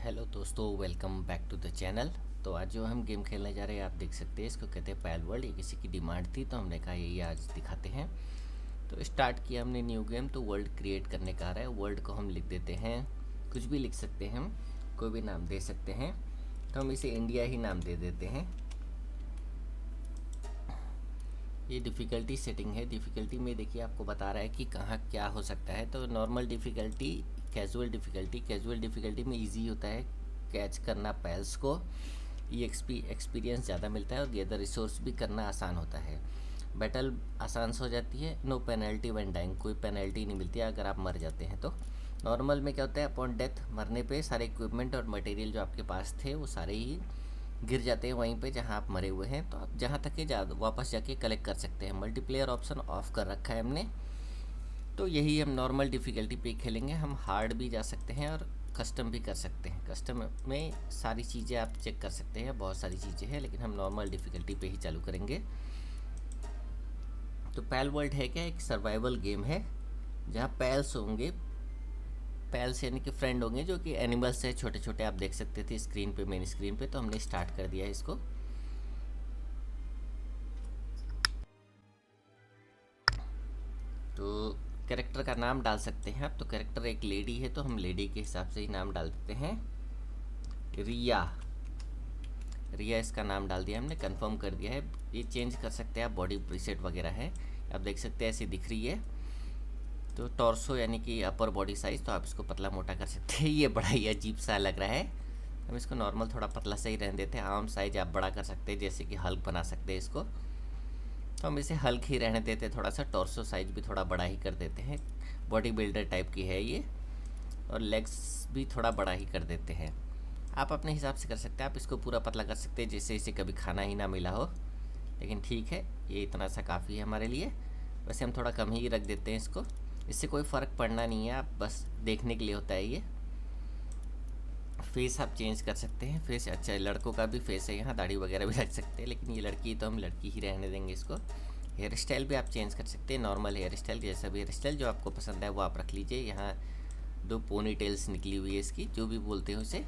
Hello दोस्तों, welcome back to the channel. तो आज जो हम गेम खेलने जा रहे हैं आप देख सकते हैं, इसको कहते हैं पैल वर्ल्ड। ये किसी की डिमांड थी तो हमने कहा यही आज दिखाते हैं। तो स्टार्ट किया हमने न्यू गेम। तो वर्ल्ड क्रिएट करने का आ रहा है। वर्ल्ड को हम लिख देते हैं, कुछ भी लिख सकते हैं, हम कोई भी नाम दे सकते हैं। तो हम इसे इंडिया ही नाम दे देते हैं। ये डिफ़िकल्टी सेटिंग है। डिफ़िकल्टी में देखिए आपको बता रहा है कि कहाँ क्या हो सकता है। तो normal difficulty, casual difficulty. Casual difficulty में इजी होता है कैच करना पैल्स को, ये एक्सपीरियंस ज़्यादा मिलता है और गैदर रिसोर्स भी करना आसान होता है। बैटल आसान से हो जाती है। नो पेनल्टी व्हेन डाइंग, कोई पेनल्टी नहीं मिलती है अगर आप मर जाते हैं तो। नॉर्मल में क्या होता है, अपॉन डेथ, मरने पे सारे इक्विपमेंट और मटेरियल जो आपके पास थे वो सारे ही गिर जाते हैं वहीं पे जहाँ आप मरे हुए हैं। तो आप जहाँ तक के वापस जाके कलेक्ट कर सकते हैं। मल्टीप्लेयर ऑप्शन ऑफ कर रखा है हमने। तो यही हम नॉर्मल डिफ़िकल्टी पे खेलेंगे। हम हार्ड भी जा सकते हैं और कस्टम भी कर सकते हैं। कस्टम में सारी चीज़ें आप चेक कर सकते हैं, बहुत सारी चीज़ें हैं, लेकिन हम नॉर्मल डिफ़िकल्टी पे ही चालू करेंगे। तो पैल वर्ल्ड है क्या, एक सर्वाइवल गेम है जहाँ पैल्स होंगे। पैल्स यानी कि फ्रेंड होंगे जो कि एनिमल्स है, छोटे छोटे। आप देख सकते थे स्क्रीन पे, मेन स्क्रीन पे। तो हमने स्टार्ट कर दिया है इसको। तो कैरेक्टर का नाम डाल सकते हैं आप। तो कैरेक्टर एक लेडी है तो हम लेडी के हिसाब से ही नाम डाल देते हैं। रिया, रिया इसका नाम डाल दिया हमने, कंफर्म कर दिया है। ये चेंज कर सकते हैं आप, बॉडी प्रीसेट वगैरह है, आप देख सकते हैं ऐसी दिख रही है। तो टॉर्सो यानी कि अपर बॉडी साइज़, तो आप इसको पतला मोटा कर सकते हैं। ये बड़ा ही अजीब सा लग रहा है, हम इसको नॉर्मल थोड़ा पतला सा ही रहने देते हैं। आर्म साइज आप बड़ा कर सकते हैं, जैसे कि हल्क बना सकते हैं इसको। तो हम इसे हल्क ही रहने देते हैं थोड़ा सा। टॉर्सो साइज भी थोड़ा बड़ा ही कर देते हैं, बॉडी बिल्डर टाइप की है ये। और लेग्स भी थोड़ा बड़ा ही कर देते हैं। आप अपने हिसाब से कर सकते हैं, आप इसको पूरा पतला कर सकते हैं जैसे इसे कभी खाना ही ना मिला हो। लेकिन ठीक है, ये इतना सा काफ़ी है हमारे लिए। वैसे हम थोड़ा कम ही रख देते हैं इसको, इससे कोई फ़र्क पड़ना नहीं है, आप बस देखने के लिए होता है ये। फेस आप चेंज कर सकते हैं। फेस अच्छा है, लड़कों का भी फेस है, यहाँ दाढ़ी वगैरह भी रख सकते हैं, लेकिन ये लड़की तो हम लड़की ही रहने देंगे इसको। हेयर स्टाइल भी आप चेंज कर सकते हैं, नॉर्मल हेयर स्टाइल, जैसा भी हेयर स्टाइल जो आपको पसंद है वो आप रख लीजिए। यहाँ 2 पोनी टेल्स निकली हुई है इसकी, जो भी बोलते हैं उसे।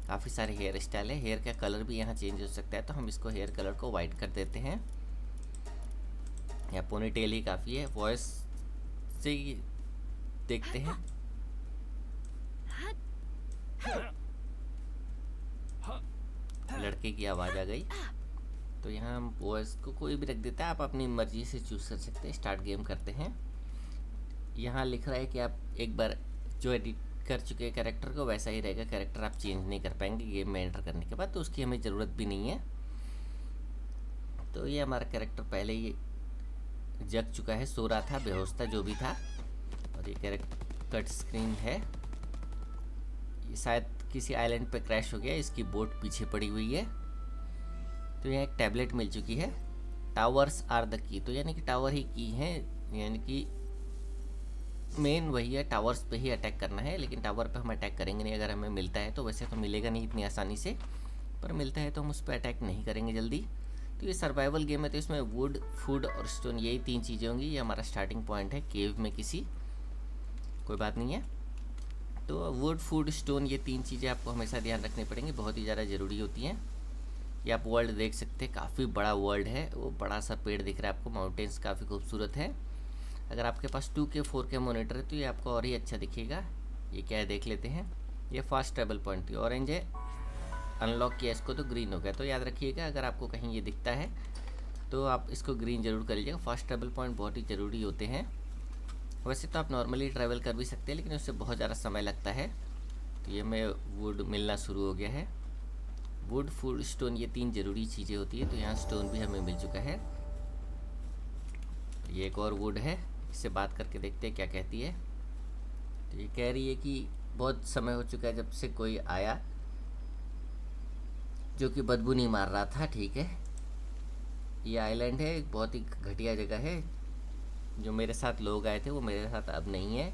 काफ़ी सारे हेयर स्टाइल है। हेयर का कलर भी यहाँ चेंज हो सकता है, तो हम इसको हेयर कलर को वाइट कर देते हैं। या पोनी टेल ही काफ़ी है। वॉइस से ही देखते हैं। लड़के की आवाज़ आ गई, तो यहाँ हम वॉइस को कोई भी रख देता है, आप अपनी मर्ज़ी से चूज़ कर सकते हैं। स्टार्ट गेम करते हैं। यहाँ लिख रहा है कि आप एक बार जो एडिट कर चुके हैं कैरेक्टर को वैसा ही रहेगा। कैरेक्टर आप चेंज नहीं कर पाएंगे गेम में एंटर करने के बाद, तो उसकी हमें ज़रूरत भी नहीं है। तो ये हमारा कैरेक्टर पहले ही जग चुका है, सो रहा था, बेहोश था, जो भी था। और ये कैरेक्टर कट स्क्रीन है। ये शायद किसी आइलैंड पे क्रैश हो गया, इसकी बोट पीछे पड़ी हुई है। तो यहाँ एक टैबलेट मिल चुकी है। टावर्स आर द की, तो यानी कि टावर ही की है, यानी कि मेन वही है, टावर्स पे ही अटैक करना है। लेकिन टावर पे हम अटैक करेंगे नहीं, अगर हमें मिलता है तो। वैसे तो मिलेगा नहीं इतनी आसानी से, पर मिलता है तो हम उस पर अटैक नहीं करेंगे जल्दी। तो ये सर्वाइवल गेम है, तो इसमें वुड, फूड और स्टोन, यही 3 चीज़ें होंगी। ये हमारा स्टार्टिंग पॉइंट है केव में किसी, कोई बात नहीं है। तो वुड, फूड, स्टोन, ये 3 चीज़ें आपको हमेशा ध्यान रखनी पड़ेंगी, बहुत ही ज़्यादा ज़रूरी होती हैं। ये आप वर्ल्ड देख सकते हैं, काफ़ी बड़ा वर्ल्ड है। वो बड़ा सा पेड़ दिख रहा है आपको, माउंटेन्स काफ़ी खूबसूरत है। अगर आपके पास 2K 4K मॉनिटर है तो ये आपको और ही अच्छा दिखेगा। ये क्या है देख लेते हैं। ये फास्ट ट्रैवल पॉइंट थी, ऑरेंज है, अनलॉक किया इसको तो ग्रीन हो गया। तो याद रखिएगा, अगर आपको कहीं ये दिखता है तो आप इसको ग्रीन ज़रूर कर लीजिएगा। फास्ट ट्रैवल पॉइंट बहुत ही ज़रूरी होते हैं। वैसे तो आप नॉर्मली ट्रैवल कर भी सकते हैं, लेकिन उससे बहुत ज़्यादा समय लगता है। तो ये में वुड मिलना शुरू हो गया है। वुड, फूड, स्टोन, ये 3 ज़रूरी चीज़ें होती है। तो यहाँ स्टोन भी हमें मिल चुका है। ये एक और वुड है, इससे बात करके देखते हैं क्या कहती है। तो ये कह रही है कि बहुत समय हो चुका है जब से कोई आया जो कि बदबू नहीं मार रहा था। ठीक है, ये आइलैंड है, एक बहुत ही घटिया जगह है। जो मेरे साथ लोग आए थे वो मेरे साथ अब नहीं है।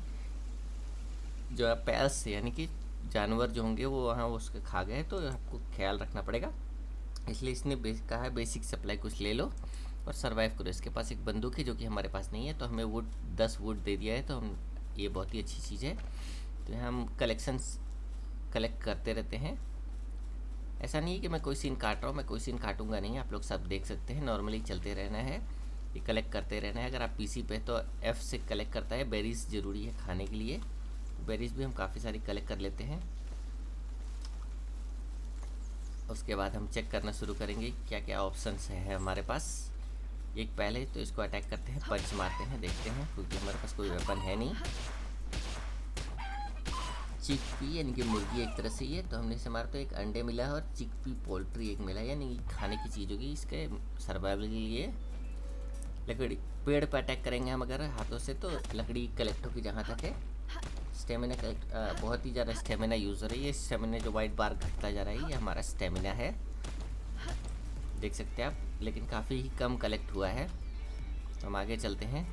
जो आप पैल्स यानी कि जानवर जो होंगे वो वहाँ उसके खा गए, तो आपको ख्याल रखना पड़ेगा। इसलिए इसने कहा है बेसिक सप्लाई कुछ ले लो और सरवाइव करो। इसके पास एक बंदूक है जो कि हमारे पास नहीं है, तो हमें वुड 10 वुड दे दिया है, तो हम, ये बहुत ही अच्छी चीज़ है। तो यहाँ हम कलेक्शंस कलेक्ट करते रहते हैं। ऐसा नहीं है कि मैं कोई सीन काट रहा हूँ, मैं कोई सीन काटूंगा नहीं, आप लोग सब देख सकते हैं। नॉर्मली चलते रहना है, ये कलेक्ट करते रहना है। अगर आप पीसी पे तो F से कलेक्ट करता है। बेरीज ज़रूरी है खाने के लिए, बेरीज भी हम काफ़ी सारी कलेक्ट कर लेते हैं। उसके बाद हम चेक करना शुरू करेंगे क्या क्या ऑप्शंस है हमारे पास। एक पहले तो इसको अटैक करते हैं, पंच मारते हैं, देखते हैं, क्योंकि हमारे पास कोई वेपन है नहीं। चिकपी यानी कि मुर्गी एक तरह से ये, तो हमने इसे मारा तो एक अंडे मिला है, और चिकपी पोल्ट्री एक मिला, यानी खाने की चीज़ होगी इसके सर्वाइवल के लिए। लकड़ी, पेड़ पर अटैक करेंगे हम अगर हाथों से तो लकड़ी कलेक्ट होगी जहाँ तक है। स्टेमिना कलेक्ट, बहुत ही ज़्यादा स्टेमिना यूज़ हो रही है। स्टेमिना जो वाइट बार घटता जा रहा है, ये हमारा स्टेमिना है, देख सकते हैं आप, लेकिन काफ़ी ही कम कलेक्ट हुआ है। तो हम आगे चलते हैं।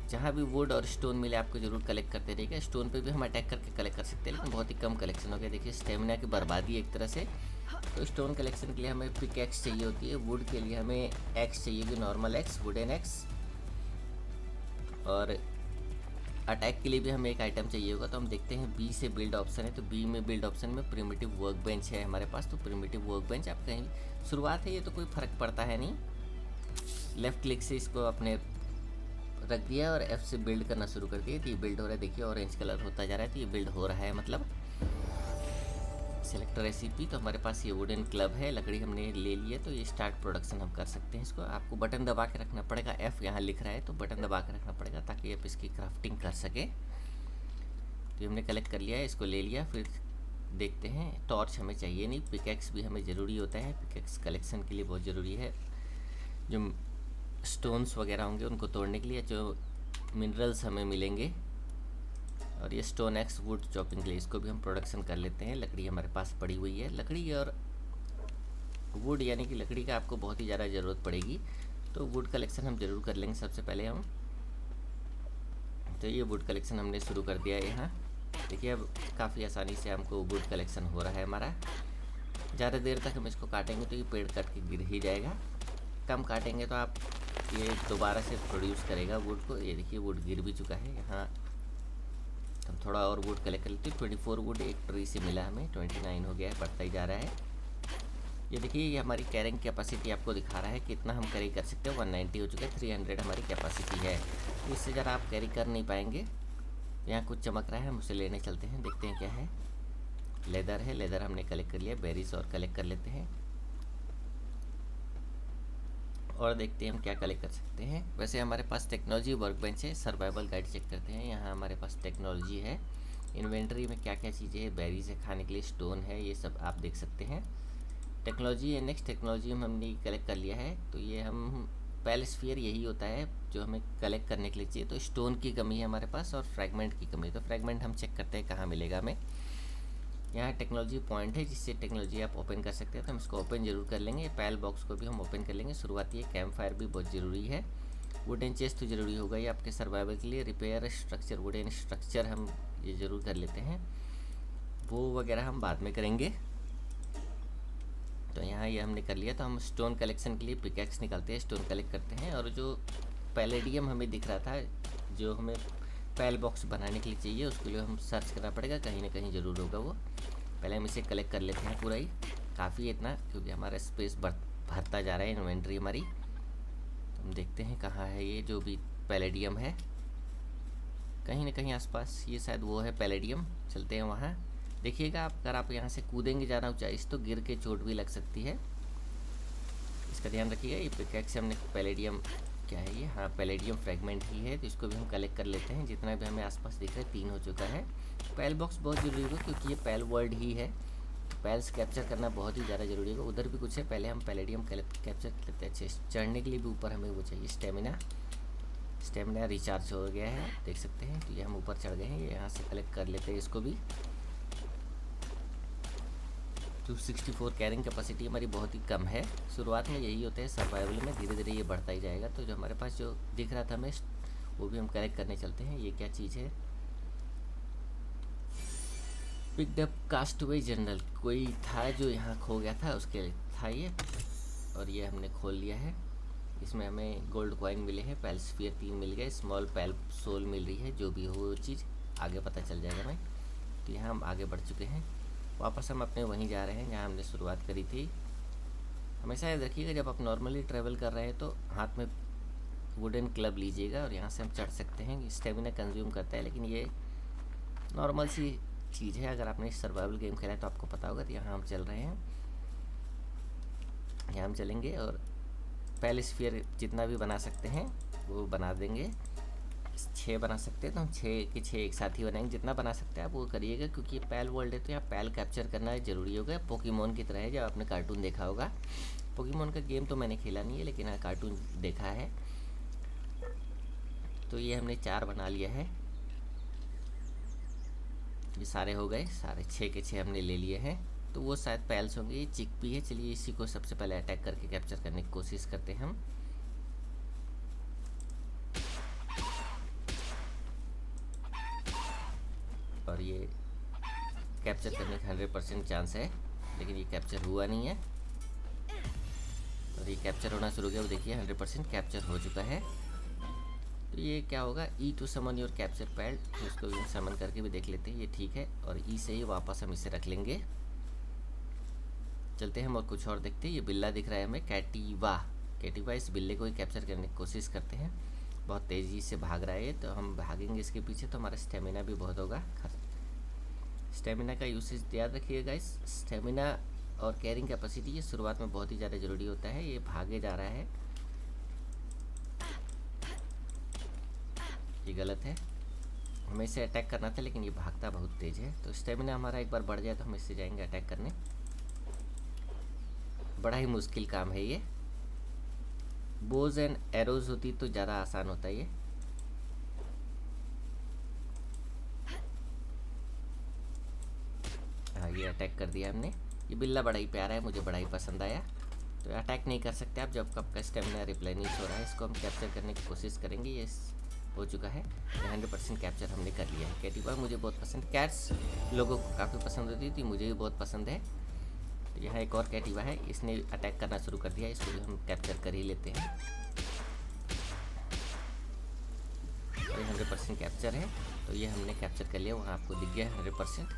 जहाँ भी वुड और स्टोन मिले आपको ज़रूर कलेक्ट करते रहिएगा। स्टोन पे भी हम अटैक करके कलेक्ट कर सकते हैं, लेकिन बहुत ही कम कलेक्शन हो गया। देखिए स्टेमिना की बर्बादी एक तरह से। तो स्टोन कलेक्शन के लिए हमें पिक एक्स चाहिए होती है, वुड के लिए हमें एक्स चाहिए कि नॉर्मल एक्स, वुडन एक्स, और अटैक के लिए भी हमें एक आइटम चाहिए होगा। तो हम देखते हैं बी से बिल्ड ऑप्शन है, तो बी में बिल्ड ऑप्शन में प्रिमिटिव वर्क बेंच है हमारे पास। तो प्रिमिटिव वर्क बेंच आप कहीं शुरुआत है, ये तो कोई फ़र्क पड़ता है नहीं। लेफ़्ट क्लिक से इसको अपने रख दिया और F से बिल्ड करना शुरू कर दिया, तो ये बिल्ड हो रहा है। देखिए ऑरेंज कलर होता जा रहा है, तो ये बिल्ड हो रहा है। मतलब सेलेक्टर रेसिपी, तो हमारे पास ये वुडन क्लब है, लकड़ी हमने ले लिया, तो ये स्टार्ट प्रोडक्शन हम कर सकते हैं। इसको आपको बटन दबा के रखना पड़ेगा, F यहाँ लिख रहा है तो बटन दबा के रखना पड़ेगा ताकि आप इसकी क्राफ्टिंग कर सके। तो हमने कलेक्ट कर लिया है, इसको ले लिया। फिर देखते हैं, टॉर्च हमें चाहिए नहीं, पिकेक्स भी हमें ज़रूरी होता है, पिकेक्स कलेक्शन के लिए बहुत ज़रूरी है। जो स्टोन्स वगैरह होंगे उनको तोड़ने के लिए, जो मिनरल्स हमें मिलेंगे, और ये स्टोन एक्स वुड चॉपिंग के लिए, इसको भी हम प्रोडक्शन कर लेते हैं। लकड़ी हमारे पास पड़ी हुई है, लकड़ी और वुड यानी कि लकड़ी का आपको बहुत ही ज़्यादा ज़रूरत पड़ेगी, तो वुड कलेक्शन हम ज़रूर कर लेंगे सबसे पहले हम। तो ये वुड कलेक्शन हमने शुरू कर दिया है यहाँ। देखिए अब काफ़ी आसानी से हमको वुड कलेक्शन हो रहा है हमारा। ज़्यादा देर तक हम इसको काटेंगे तो ये पेड़ कट के गिर ही जाएगा, कम काटेंगे तो आप ये दोबारा से प्रोड्यूस करेगा वुड को। ये देखिए वुड गिर भी चुका है यहाँ। हम थोड़ा और वुड कलेक्ट कर लेते हैं। 24 वुड एक ट्री से मिला हमें, 29 हो गया है, बढ़ता ही जा रहा है। ये देखिए ये हमारी कैरिंग कैपेसिटी आपको दिखा रहा है कितना हम कैरी कर सकते हैं। 190 हो चुका है, 300 हमारी कैपेसिटी है। तो इससे ज़रा आप कैरी कर नहीं पाएंगे। यहाँ कुछ चमक रहा है, हम उसे लेने चलते हैं, देखते हैं क्या है। लेदर है, लेदर हमने कलेक्ट कर लिया। बेरीज और कलेक्ट कर लेते हैं, और देखते हैं हम क्या कलेक्ट कर सकते हैं। वैसे हमारे पास टेक्नोलॉजी वर्कबेंच है। सर्वाइवल गाइड चेक करते हैं, यहाँ हमारे पास टेक्नोलॉजी है। इन्वेंटरी में क्या क्या चीज़ें हैं, बेरीज है खाने के लिए, स्टोन है, ये सब आप देख सकते हैं। टेक्नोलॉजी है नेक्स्ट, टेक्नोलॉजी में हमने कलेक्ट कर लिया है। तो ये हम पैलस्फीयर यही होता है जो हमें कलेक्ट करने के लिए चाहिए। तो स्टोन की कमी है हमारे पास और फ्रैगमेंट की कमी है। तो फ्रैगमेंट हम चेक करते हैं कहाँ मिलेगा हमें। यहाँ टेक्नोलॉजी पॉइंट है जिससे टेक्नोलॉजी आप ओपन कर सकते हैं, तो हम इसको ओपन जरूर कर लेंगे। पैल बॉक्स को भी हम ओपन कर लेंगे। शुरुआती है, कैंप फायर भी बहुत ज़रूरी है। वुडन चेस्ट तो ज़रूरी होगा ये आपके सर्वाइवल के लिए। रिपेयर स्ट्रक्चर, वुडन स्ट्रक्चर हम ये ज़रूर कर लेते हैं। वो वगैरह हम बाद में करेंगे। तो यहाँ ये हमने कर लिया। तो हम स्टोन कलेक्शन के लिए पिकैक्स निकालते हैं, स्टोन कलेक्ट करते हैं। और जो पैलेडियम हमें दिख रहा था जो हमें पैल बॉक्स बनाने के लिए चाहिए, उसके लिए हम सर्च करना पड़ेगा, कहीं ना कहीं ज़रूर होगा वो। पहले हम इसे कलेक्ट कर लेते हैं पूरा ही, काफ़ी है इतना, क्योंकि हमारा स्पेस भरता जा रहा है इन्वेंट्री हमारी। तो हम देखते हैं कहाँ है ये जो भी पैलेडियम है, कहीं ना कहीं आसपास, ये शायद वो है पैलेडियम। चलते हैं वहाँ। देखिएगा आप, अगर आप यहाँ से कूदेंगे ज़्यादा ऊँचाई से तो गिर के चोट भी लग सकती है, इसका ध्यान रखिएगा। ये पिकैक्स से हमने पैलेडियम, क्या है ये, हाँ पैलेडियम फ्रैगमेंट ही है, तो इसको भी हम कलेक्ट कर लेते हैं। जितना भी हमें आसपास दिख रहा है 3 हो चुका है। पैल बॉक्स बहुत ज़रूरी होगा क्योंकि ये पैल वर्ल्ड ही है, पैल्स कैप्चर करना बहुत ही ज़्यादा ज़रूरी होगा। उधर भी कुछ है, पहले हम पैलेडियम कैप्चर कर लेते हैं। अच्छे चढ़ने के लिए भी ऊपर हमें वो चाहिए स्टेमिना। स्टेमिना रिचार्ज हो गया है, देख सकते हैं। तो ये हम ऊपर चढ़ गए हैं, ये यहाँ से कलेक्ट कर लेते हैं इसको भी। 264 कैरिंग कैपेसिटी हमारी बहुत ही कम है। शुरुआत में यही होता है सर्वाइवल में, धीरे धीरे ये बढ़ता ही जाएगा। तो जो हमारे पास जो दिख रहा था हमें, वो भी हम कलेक्ट करने चलते हैं। ये क्या चीज़ है, पिक्ड अप कास्टवे जर्नल, कोई था जो यहाँ खो गया था उसके लिए था ये, और ये हमने खोल लिया है। इसमें हमें गोल्ड कॉइन मिले हैं, पैलस्फीयर 3 मिल गए, स्मॉल पैल सोल मिल रही है, जो भी हो वो चीज़ आगे पता चल जाएगा हमें। तो यहाँ हम आगे बढ़ चुके हैं, वापस हम अपने वहीं जा रहे हैं जहाँ हमने शुरुआत करी थी। हमेशा याद रखिएगा जब आप नॉर्मली ट्रैवल कर रहे हैं तो हाथ में वुडन क्लब लीजिएगा और यहाँ से हम चढ़ सकते हैं। स्टेमिना कंज्यूम करता है, लेकिन ये नॉर्मल सी चीज़ है। अगर आपने सर्वाइवल गेम खेला है तो आपको पता होगा। तो यहाँ हम चल रहे हैं, यहाँ हम चलेंगे और पहले स्फीयर जितना भी बना सकते हैं वो बना देंगे। 6 बना सकते हैं तो हम 6 के 6 एक साथ ही बनाएंगे। जितना बना सकते हैं आप वो करिएगा, क्योंकि ये पैल वर्ल्ड है तो यहाँ पैल कैप्चर करना ज़रूरी होगा। पोकेमोन की तरह है, जब आपने कार्टून देखा होगा। पोकेमोन का गेम तो मैंने खेला नहीं है, लेकिन हाँ कार्टून देखा है। तो ये हमने 4 बना लिया है, ये सारे हो गए, सारे 6 के 6 हमने ले लिए हैं। तो वो शायद पैल्स होंगे, ये चिकपी है। चलिए इसी को सबसे पहले अटैक करके कैप्चर करने की कोशिश करते हैं हम। और ये कैप्चर करने का 100% चांस है, लेकिन ये कैप्चर हुआ नहीं है। और ये कैप्चर होना शुरू हो गया, वो देखिए 100% कैप्चर हो चुका है। तो ये क्या होगा, E to summon your capture pad, तो इसको समन करके भी देख लेते हैं। ये ठीक है, और ई से ही वापस हम इसे रख लेंगे। चलते हैं हम और कुछ और देखते हैं। ये बिल्ला दिख रहा है हमें, कैटिवा। इस बिल्ले को ही कैप्चर करने की कोशिश करते हैं। बहुत तेज़ी से भाग रहा है, तो हम भागेंगे इसके पीछे तो हमारा स्टेमिना भी बहुत होगा। स्टेमिना का यूसेज याद रखिएगा। इस स्टेमिना और कैरिंग कैपेसिटी ये शुरुआत में बहुत ही ज़्यादा ज़रूरी होता है। ये भागे जा रहा है, ये गलत है। हमें इसे अटैक करना था, लेकिन ये भागता बहुत तेज़ है। तो स्टेमिना हमारा एक बार बढ़ जाए तो हम इससे जाएंगे अटैक करने। बड़ा ही मुश्किल काम है ये। बोज एंड एरोज होती तो ज़्यादा आसान होता है ये। हाँ, ये अटैक कर दिया हमने। ये बिल्ला बड़ा ही प्यारा है, मुझे बड़ा ही पसंद आया। तो अटैक नहीं कर सकते आप जब आपका स्टेमिना रिप्लेनिश हो रहा है। इसको हम कैप्चर करने की कोशिश करेंगे। ये हो चुका है, 100% कैप्चर हमने कर लिया है। कैटिवा मुझे बहुत पसंद, कैट्स लोगों को काफ़ी पसंद होती थी, मुझे भी बहुत पसंद है। तो यहाँ एक और कैटिवा है, इसने अटैक करना शुरू कर दिया, इसको भी हम कैप्चर कर ही लेते हैं। तो 100% कैप्चर है, तो ये हमने कैप्चर कर लिया। वहाँ आपको दिख गया 100%।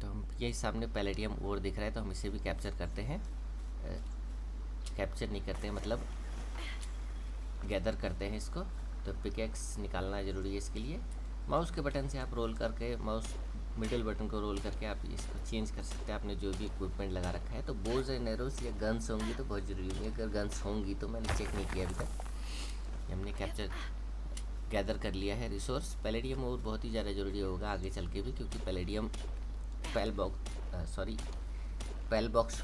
तो हम यही सामने पैलेडियम और दिख रहा है, तो हम इसे भी कैप्चर करते हैं। कैप्चर नहीं करते हैं, मतलब गैदर करते हैं इसको। तो पिकेक्स निकालना ज़रूरी है इसके लिए। माउस के बटन से आप रोल करके, माउस मिडिल बटन को रोल करके आप इसको चेंज कर सकते हैं, आपने जो भी इक्विपमेंट लगा रखा है। तो बोज एंड एरोस या गन्स होंगी तो बहुत ज़रूरी होंगी। अगर गन्स होंगी तो मैंने चेक नहीं किया अभी तक। हमने कैप्चर गैदर कर लिया है रिसोर्स। पैलेडियम और बहुत ही ज़्यादा ज़रूरी होगा आगे चल के भी, क्योंकि पैलेडियम पैल बॉक्स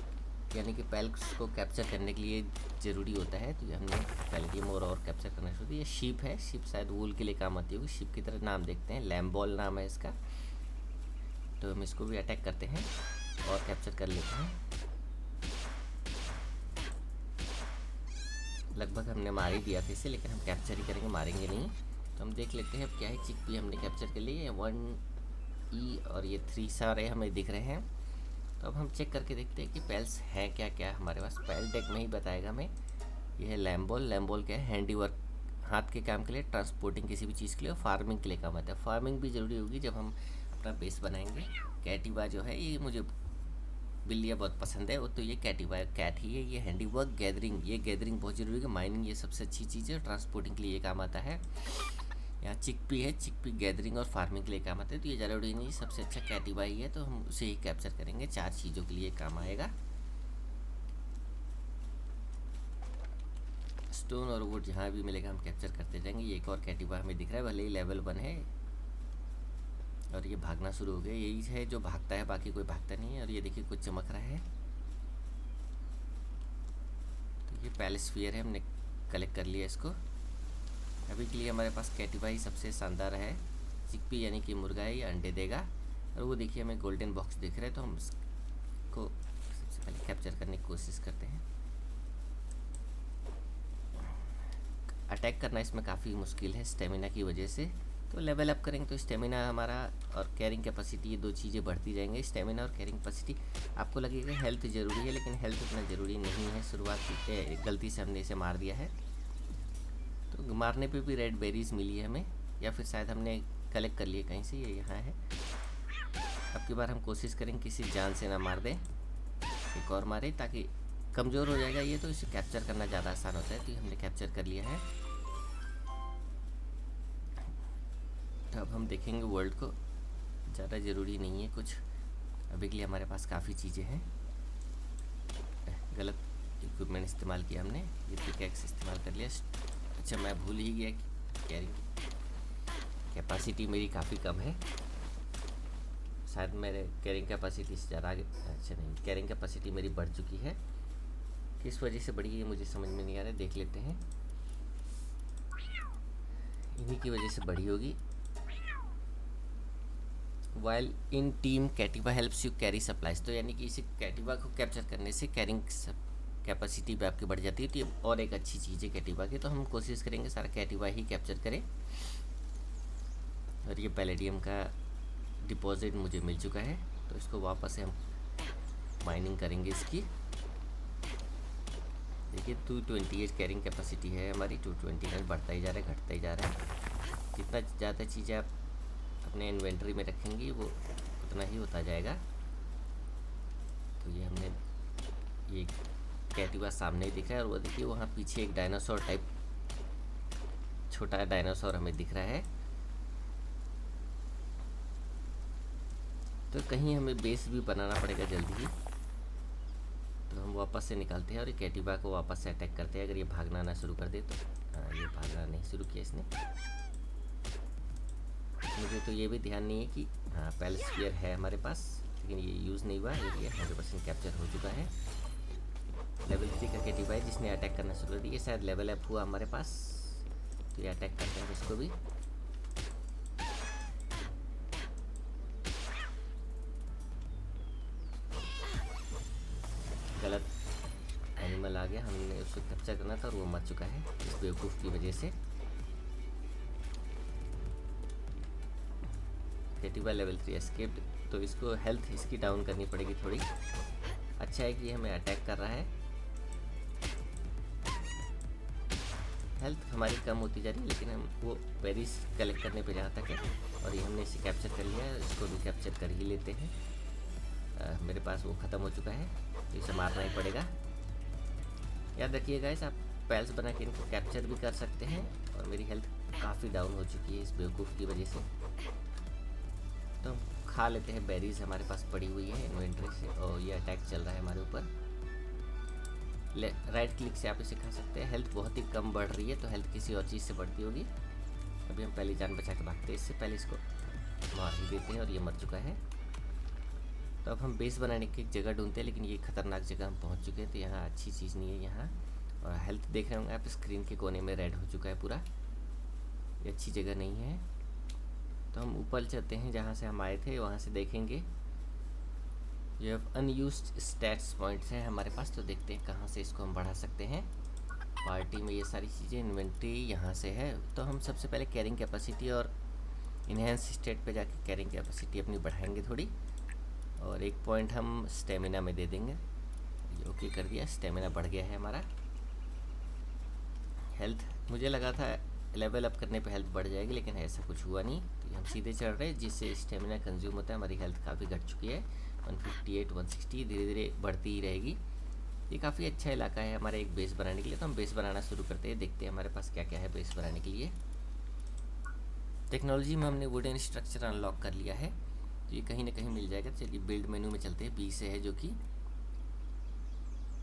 यानी कि पैल्स को कैप्चर करने के लिए ज़रूरी होता है। तो ये हमने पैलेडियम और कैप्चर करना शुरू किया। ये शीप है, शीप शायद वूल के लिए काम आती होगी। शीप की तरह नाम देखते हैं, लैम्बॉल नाम है इसका। तो हम इसको भी अटैक करते हैं और कैप्चर कर लेते हैं। लगभग हमने मार ही दिया था इसे, लेकिन हम कैप्चर ही करेंगे, मारेंगे नहीं। तो हम देख लेते हैं अब क्या है। चिकपी हमने कैप्चर कर लिए, 1E और ये 3 सारे हमें दिख रहे हैं। तो अब हम चेक करके देखते हैं कि पैल्स हैं क्या क्या हमारे पास। पैल डेक में ही बताएगा हमें। ये है लैम्बॉल। लैम्बॉल क्या है, हैंडीवर्क, हाथ के काम के लिए, ट्रांसपोर्टिंग किसी भी चीज़ के लिए, और फार्मिंग के लिए काम आता है। फार्मिंग भी ज़रूरी होगी जब हम अपना बेस बनाएंगे। कैटिवा जो है, ये मुझे बिल्लियाँ बहुत पसंद है, वो तो ये कैटिवा कैट ही है। ये हैंडीवर्क, गैदरिंग, ये गैदरिंग बहुत ज़रूरी है। माइनिंग ये सबसे अच्छी चीज़ है, ट्रांसपोर्टिंग के लिए ये काम आता है। यहाँ चिकपी है, चिकपी गैदरिंग और फार्मिंग के लिए काम आता है। तो ये ज़्यादा नहीं, सबसे अच्छा कैटिवा ही है, तो हम उसे ही कैप्चर करेंगे। 4 चीज़ों के लिए काम आएगा। स्टोन और वुड जहाँ भी मिलेगा हम कैप्चर करते जाएंगे। ये एक और कैटिवा हमें दिख रहा है, भले ही लेवल 1 है। और ये भागना शुरू हो गया, यही है जो भागता है, बाकी कोई भागता नहीं है। और ये देखिए कुछ चमक रहा है। तो ये पैलेस्फियर है, हमने कलेक्ट कर लिया इसको। अभी के लिए हमारे पास कैटिवा ही सबसे शानदार है। चिकपी यानी कि मुर्गा है, ये अंडे देगा। और वो देखिए हमें गोल्डन बॉक्स दिख रहा है, तो हम इसको सबसे पहले कैप्चर करने की कोशिश करते हैं। अटैक करना इसमें काफ़ी मुश्किल है स्टेमिना की वजह से। तो लेवल अप करेंगे तो स्टेमिना हमारा और कैरिंग कैपेसिटी, ये 2 चीज़ें बढ़ती जाएंगी। स्टेमिना और कैरिंग कैपेसिटी। आपको लगेगा हेल्थ ज़रूरी है, लेकिन हेल्थ उतना ज़रूरी नहीं है। शुरुआत गलती से हमने इसे मार दिया है। तो मारने पे भी रेड बेरीज मिली है हमें, या फिर शायद हमने कलेक्ट कर लिए कहीं से, ये यहाँ है। अब की बार हम कोशिश करेंगे किसी जान से ना मार दें, एक और मारे, ताकि कमज़ोर हो जाएगा ये तो इसे कैप्चर करना ज़्यादा आसान होता है। तो ये हमने कैप्चर कर लिया है। तो अब हम देखेंगे वर्ल्ड को, ज़्यादा ज़रूरी नहीं है कुछ अभी के लिए, हमारे पास काफ़ी चीज़ें हैं। गलत इक्विपमेंट इस्तेमाल किया हमने, ये पिकैक्स इस्तेमाल कर लिया। अच्छा मैं भूल ही गया कि कैरिंग कैपेसिटी मेरी काफ़ी कम है, शायद मेरे कैरिंग कैपेसिटी से ज़्यादा आगे, अच्छा नहीं, कैरिंग कैपेसिटी मेरी बढ़ चुकी है। किस वजह से बढ़ी है मुझे समझ में नहीं आ रहा है, देख लेते हैं। इन्हीं की वजह से बढ़ी होगी। वाइल इन टीम कैटिवा हेल्प्स यू कैरी सप्लाइज, तो यानी कि इसे कैटिवा को कैप्चर करने से कैरिंग कैपेसिटी भी आपकी बढ़ जाती है। तो ये और एक अच्छी चीज़ है कैटिवा की। तो हम कोशिश करेंगे सारा कैटिवा ही कैप्चर करें। और ये पैलेडियम का डिपॉजिट मुझे मिल चुका है, तो इसको वापस से हम माइनिंग करेंगे इसकी। देखिए 228 कैरिंग कैपेसिटी है हमारी, 229 बढ़ता ही जा रहा है, घटता ही जा रहा है। जितना ज़्यादा चीज़ें आप अपने इन्वेंटरी में रखेंगी वो उतना ही होता जाएगा। तो ये हमने, ये कैटिवा सामने ही दिख रहा है, और वो देखिए वहाँ पीछे एक डायनासोर टाइप छोटा डायनासोर हमें दिख रहा है। तो कहीं हमें बेस भी बनाना पड़ेगा जल्दी ही। तो हम वापस से निकालते हैं और ये कैटिवा को वापस से अटैक करते हैं। अगर ये भागना ना शुरू कर दे तो, हाँ ये भागना नहीं शुरू किया इसने। मुझे तो ये भी ध्यान नहीं है कि हाँ पैलेस्फियर है हमारे पास, लेकिन ये यूज़ नहीं हुआ। ये 100% कैप्चर हो चुका है। लेवल 3 का कैटिवा है जिसने अटैक करना शुरू कर दिया। शायद लेवल अप हुआ हमारे पास, तो ये अटैक करते हैं इसको भी। गलत एनिमल आ गया, हमने उसको कैप्चर करना था और वो मर चुका है इस बेवकूफ़ की वजह से। कैटिवा लेवल 3 एस्केप्ड, तो इसको हेल्थ इसकी डाउन करनी पड़ेगी थोड़ी। अच्छा है कि ये हमें अटैक कर रहा है, हेल्थ हमारी कम होती जा रही है, लेकिन हम वो बेरीज कलेक्ट करने पे जहाँ तक है। और ये हमने इसे कैप्चर कर लिया है, इसको भी कैप्चर कर ही लेते हैं। मेरे पास वो ख़त्म हो चुका है, तो इसे मारना ही पड़ेगा। याद रखिएगा गाइस, आप पैल्स बना के इनको कैप्चर भी कर सकते हैं। और मेरी हेल्थ काफ़ी डाउन हो चुकी है इस बेवकूफ़ की वजह से। तो हम खा लेते हैं, बेरीज हमारे पास पड़ी हुई है इन्वेंट्री से। और ये अटैक चल रहा है हमारे ऊपर। राइट क्लिक से आप इसे खा सकते हैं। हेल्थ बहुत ही कम बढ़ रही है, तो हेल्थ किसी और चीज़ से बढ़ती होगी। अभी हम पहले जान बचा के भागते हैं, इससे पहले इसको मार ही देते हैं। और ये मर चुका है। तो अब हम बेस बनाने की एक जगह ढूंढते हैं, लेकिन ये खतरनाक जगह हम पहुंच चुके हैं। तो यहाँ अच्छी चीज़ नहीं है यहाँ। और हेल्थ देख रहे होंगे आप, स्क्रीन के कोने में रेड हो चुका है पूरा, ये अच्छी जगह नहीं है। तो हम ऊपर चलते हैं जहाँ से हम आए थे, वहाँ से देखेंगे। ये अनयूज्ड स्टैट्स पॉइंट्स हैं हमारे पास, तो देखते हैं कहाँ से इसको हम बढ़ा सकते हैं। पार्टी में ये सारी चीज़ें, इन्वेंट्री यहाँ से है। तो हम सबसे पहले कैरिंग कैपेसिटी और इन्हेंस स्टेट पे जाके कैरिंग कैपेसिटी अपनी बढ़ाएंगे थोड़ी। और एक पॉइंट हम स्टेमिना में दे देंगे। ये ओके कर दिया, स्टेमिना बढ़ गया है हमारा। हेल्थ मुझे लगा था लेवल अप करने पे हेल्थ बढ़ जाएगी, लेकिन ऐसा कुछ हुआ नहीं। तो हम सीधे चढ़ रहे हैं, जिससे स्टेमिना कंज्यूम होता है। हमारी हेल्थ काफ़ी घट चुकी है, 158 160, धीरे धीरे बढ़ती ही रहेगी। ये काफ़ी अच्छा इलाका है हमारे एक बेस बनाने के लिए। तो हम बेस बनाना शुरू करते हैं, देखते हैं हमारे पास क्या क्या है बेस बनाने के लिए। टेक्नोलॉजी में हमने वुडन स्ट्रक्चर अनलॉक कर लिया है, तो ये कहीं ना कहीं मिल जाएगा। चलिए बिल्ड मेनू में चलते हैं, बी से है जो कि,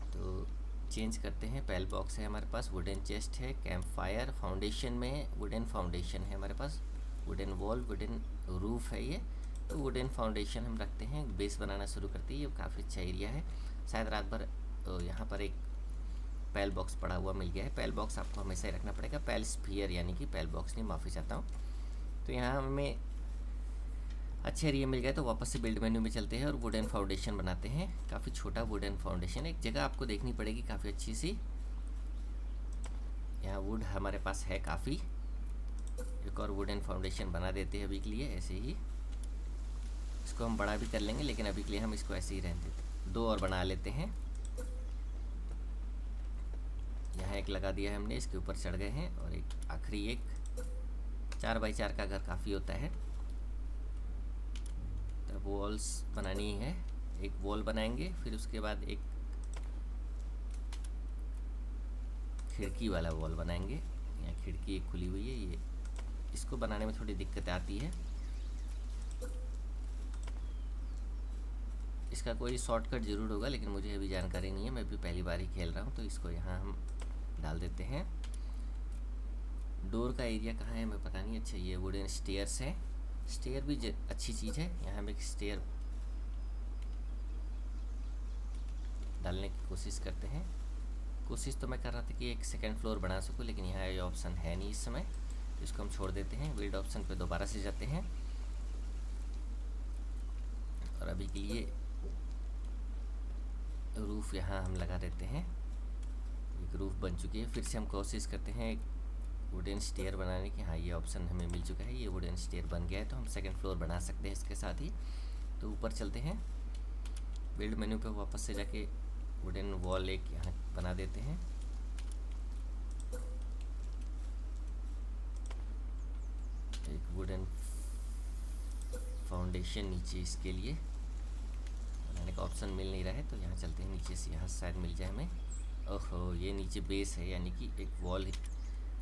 तो चेंज करते हैं। पैल बॉक्स है हमारे पास, वुडन चेस्ट है, कैंप फायर, फाउंडेशन में वुडन फाउंडेशन है हमारे पास, वुडन वॉल, वुडन रूफ है ये। तो वुडन फाउंडेशन हम रखते हैं, बेस बनाना शुरू करते हैं। ये काफ़ी अच्छा एरिया है। शायद रात भर तो यहाँ पर एक पैल बॉक्स पड़ा हुआ मिल गया है। पैल बॉक्स आपको हमेशा ही रखना पड़ेगा, पैल स्फीयर यानी कि पैल बॉक्स नहीं, माफ़ी चाहता हूँ। तो यहाँ हमें अच्छे एरिया मिल गया, तो वापस से बिल्ड मेन्यू में चलते हैं और वुडन फाउंडेशन बनाते हैं। काफ़ी छोटा वुडन फाउंडेशन, एक जगह आपको देखनी पड़ेगी काफ़ी अच्छी सी। यहाँ वुड हमारे पास है काफ़ी। एक और वुडन फाउंडेशन बना देते हैं अभी के लिए ऐसे ही। इसको हम बड़ा भी कर लेंगे, लेकिन अभी के लिए हम इसको ऐसे ही रहने देते हैं। 2 और बना लेते हैं। यहाँ एक लगा दिया है हमने, इसके ऊपर चढ़ गए हैं। और एक आखिरी एक 4x4 का घर काफ़ी होता है। तो वॉल्स बनानी है, एक वॉल बनाएंगे, फिर उसके बाद एक खिड़की वाला वॉल बनाएंगे। यहाँ खिड़की एक खुली हुई है, ये इसको बनाने में थोड़ी दिक्कत आती है। इसका कोई शॉर्टकट ज़रूर होगा, लेकिन मुझे अभी जानकारी नहीं है, मैं भी पहली बार ही खेल रहा हूँ। तो इसको यहाँ हम डाल देते हैं। डोर का एरिया कहाँ है हमें पता नहीं। अच्छा, ये वुडन स्टेयर्स है, स्टेयर भी अच्छी चीज़ है। यहाँ हम एक स्टेयर डालने की कोशिश करते हैं। कोशिश तो मैं कर रहा था कि एक सेकंड फ्लोर बना सकूं, लेकिन यहाँ ये ऑप्शन है नहीं इस समय, तो इसको हम छोड़ देते हैं। बिल्ड ऑप्शन पे दोबारा से जाते हैं और अभी के लिए रूफ़ यहाँ हम लगा देते हैं। एक रूफ़ बन चुकी है। फिर से हम कोशिश करते हैं एक वुडन स्टेयर बनाने की। हाँ, ये ऑप्शन हमें मिल चुका है, ये वुडन स्टेयर बन गया है, तो हम सेकंड फ्लोर बना सकते हैं इसके साथ ही। तो ऊपर चलते हैं, बिल्ड मेन्यू पे वापस से जाके वुडन वॉल एक यहाँ बना देते हैं। एक वुडन फाउंडेशन नीचे इसके लिए बनाने का ऑप्शन मिल नहीं रहा है, तो यहाँ चलते हैं नीचे से, यहाँ शायद मिल जाए हमें। ओहो, ये नीचे बेस है, यानी कि एक वॉल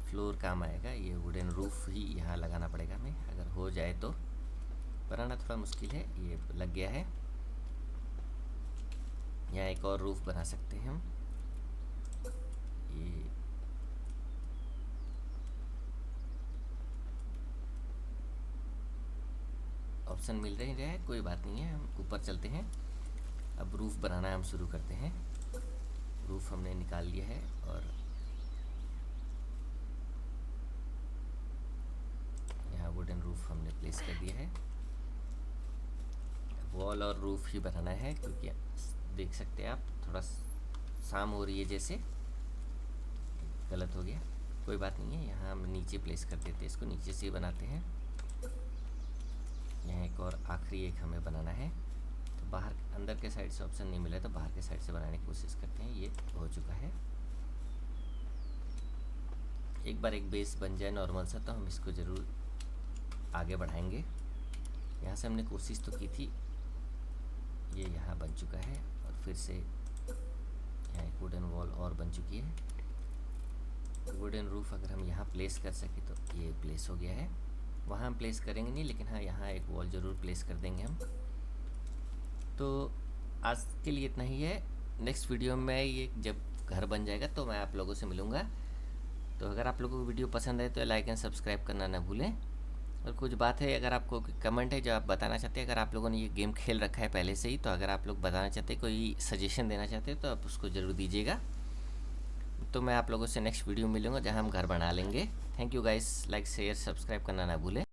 फ्लोर काम आएगा। ये वुडन रूफ ही यहाँ लगाना पड़ेगा हमें, अगर हो जाए तो। बनाना थोड़ा मुश्किल है, ये लग गया है। यहाँ एक और रूफ बना सकते हैं हम। ये ऑप्शन मिल रही है, कोई बात नहीं है, हम ऊपर चलते हैं। अब रूफ बनाना हम शुरू करते हैं। रूफ हमने निकाल लिया है और यहाँ वुडन रूफ हमने प्लेस कर दिया है। वॉल और रूफ ही बनाना है, क्योंकि देख सकते हैं आप थोड़ा शाम हो रही है, जैसे गलत हो गया, कोई बात नहीं है। यहाँ हम नीचे प्लेस कर देते हैं, इसको नीचे से ही बनाते हैं। यहाँ एक और आखिरी एक हमें बनाना है। तो बाहर अंदर के साइड से ऑप्शन नहीं मिला, तो बाहर के साइड से बनाने की कोशिश करते हैं। ये हो चुका है। एक बार एक बेस बन जाए नॉर्मल सा, तो हम इसको ज़रूर आगे बढ़ाएंगे। यहाँ से हमने कोशिश तो की थी, ये यहाँ बन चुका है। और फिर से यहाँ एक वुडन वॉल और बन चुकी है। वुडन रूफ अगर हम यहाँ प्लेस कर सके तो ये प्लेस हो गया है। वहाँ हम प्लेस करेंगे नहीं, लेकिन हाँ, यहाँ एक वॉल ज़रूर प्लेस कर देंगे हम। तो आज के लिए इतना ही है। नेक्स्ट वीडियो में ये जब घर बन जाएगा तो मैं आप लोगों से मिलूँगा। तो अगर आप लोगों को वीडियो पसंद आए तो लाइक एंड सब्सक्राइब करना ना भूलें। और कुछ बात है, अगर आपको कमेंट है जो आप बताना चाहते हैं, अगर आप लोगों ने ये गेम खेल रखा है पहले से ही, तो अगर आप लोग बताना चाहते हैं, कोई सजेशन देना चाहते हैं, तो आप उसको ज़रूर दीजिएगा। तो मैं आप लोगों से नेक्स्ट वीडियो में मिलूँगा, जहाँ हम घर बना लेंगे। Thank you guys, like share subscribe करना ना भूलें।